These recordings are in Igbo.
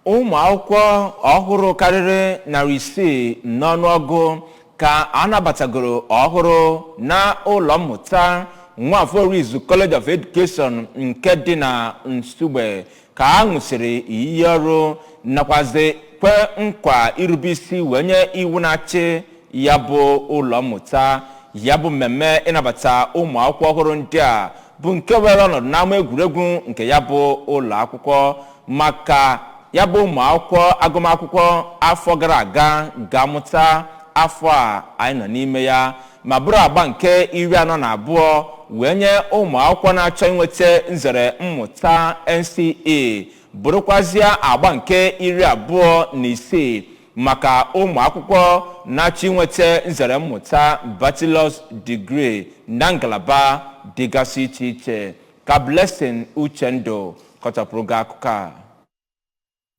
Umuakwukwo Ohuru Kariri narị isii n'ọnụọgụ ka anabatagoro ọhụrụ na ụlọ mmụta Umuakwukwo College of Education nke dị na Nsugbe ka a ṅụsịrị iyi ọrụ nakwazi kwe nkwa irube isi wenye iwu na-achị ya bụ ụlọ mmụta. Ya bụ mmemme ịnabata ụmụakwụkwọ ọhụrụ ndị a bụ nke were ọnọdụ n'ama egwuregwu nke ya bụ ụlọ akwụkwọ maka ya bụ ụmụakwụkwọ agụmakwụkwọ afọ gara aga ga-amụta afọ a anyị nọ n'ime ya ma bụrụ agba nke 42 wee nye ụmụakwụkwọ na-achọ inweta nzere mmụta NCE bụrụkwazịa agba nke 26 maka ụmụakwụkwọ na-achọ inweta nzere mmụta bachelor's degree na ngalaba dịgasị iche iche. Ka Blessing Uchendu kọchapụrụ gị akụkọ a.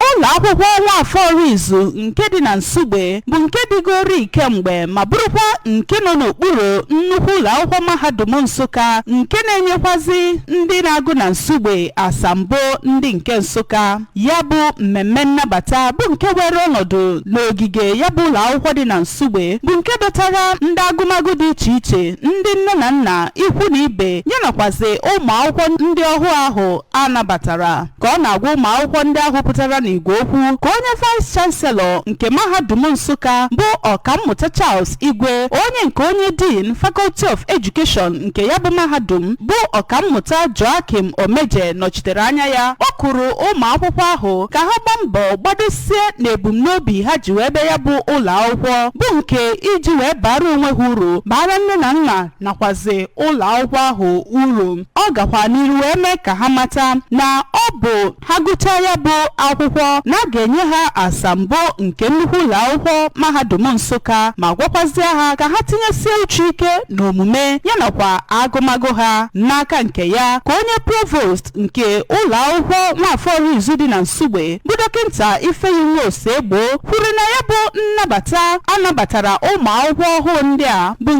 Ụlọ akwụkwọ Nwafọr Izu nke dị na Nsugbe bụ nke dịgoro kemgbe ma bụrụkwa nke nọ n'okpuru nnukwu ụlọ akwụkwọ mahadum Nsụka nke na-enyekwazi ndị na-agụ na Nsugbe asambo ndị nke Nsụka. Ya bụ mmemme nnabata bụ nke were ọnọdụ n'ogige ya bụ ụlọ akwụkwọ dị na Nsugbe bụ nke dọtara ndị agụmagụ dị iche iche, ndị nne na nna, ikwu na ibe yanakwazi ụmụ akwụkwọ ndị ọhụụ ahụ anabatara. Ka ọ na-agwa ụmụ akwụkwọ ndị ahụ pụtara n'igwe okwu ka onye vice chancellor nke mahadum Nsụka bụ ọkammụta Charles Igwe, onye nke onye dean faculty of education nke ya bụ mahadum bụ ọkammụta Joakim Omeje nọchitere anya ya. Ọ kụrụ ụmụ akwụkwọ ahụ ka ha gbaa mbọ gbadosie n'ebumnobi ha ji wee bịa ya bụ ụlọ akwụkwọ bụ nke iji wee bara onwe ha uru, bara nne na nna nakwazi ụlọ akwụkwọ ahụ uru. Ọ gakwa n'iru wee mee ka ha mata na ọ bụ ha gụchaa ya bụ akwụkwọ na a ga-enye ha asambo nke nnukwu ụlọ akwụkwọ mahadum Nsụka ma gwakwazie ha ka ha tinyesie uche ike n'omume yanakwa agụmagụ ha. N'aka nke ya ka onye provost nke ụlọ akwụkwọ Nwafọr Izu dị na Nsugbe bụ dọkịnta Ifeyinwa-Osegbo kwuru na ya bụ nnabata anabatara ụmụ akwụkwọ ọhụụ ndị a bụ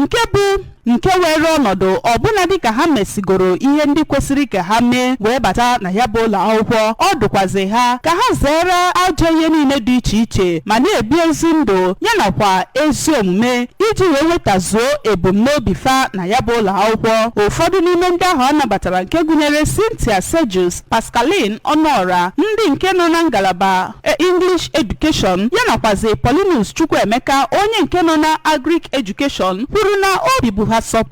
nke were ọnọdụ ọbụna dịka ha mesigoro ihe ndị kwesịrị ka ha mee wee bata na ya bụ ụlọ akwụkwọ. Ọ dụkwazi ha ka ha zere ajọ ihe niile dị iche iche ma na-ebi ezi ndụ yanakwa ezi omume iji wee wetazuo ebumnobi fa na ya bụ ụlọ akwụkwọ. Ụfọdụ n'ime ndị ahụ anabatara nke gụnyere Cynthia Sejus, Pascaline Ọnụọra, ndị nke nọ na ngalaba English Education yanakwazi Paulinus Chukwuemeka, onye nke nọ na Agric Education, kwuru na obi bụ ha sọ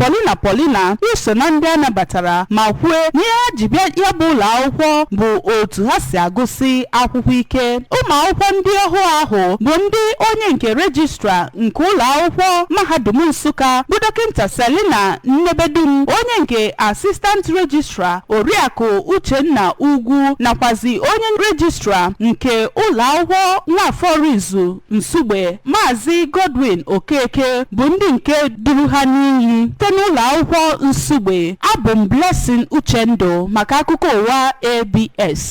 Paulina iso na ndị anabatara ma kwue na ihe ha ji bịa ya bụ ụlọ akwụkwọ bụ otu ha si agụsi akwụkwọ ike. Ụmụ akwụkwọ ndị ọhụụ ahụ bụ ndị onye nke rejistra nke ụlọ akwụkwọ mahadum Nsụka bụ dọkịnta Selina Nnebedum, onye nke asistant registrar Oriakụ Uchenna Ugwu nakwazi onye rejistra nke ụlọ akwụkwọ Nwafọr Izu Nsugbe Maazị Godwin Okeke bụ ndị nke duru ha n'iyi site n'ụlọ akwụkwọ Nsugbe. Abụ m Blessing Uchendu maka akụkọ ụwa ABS.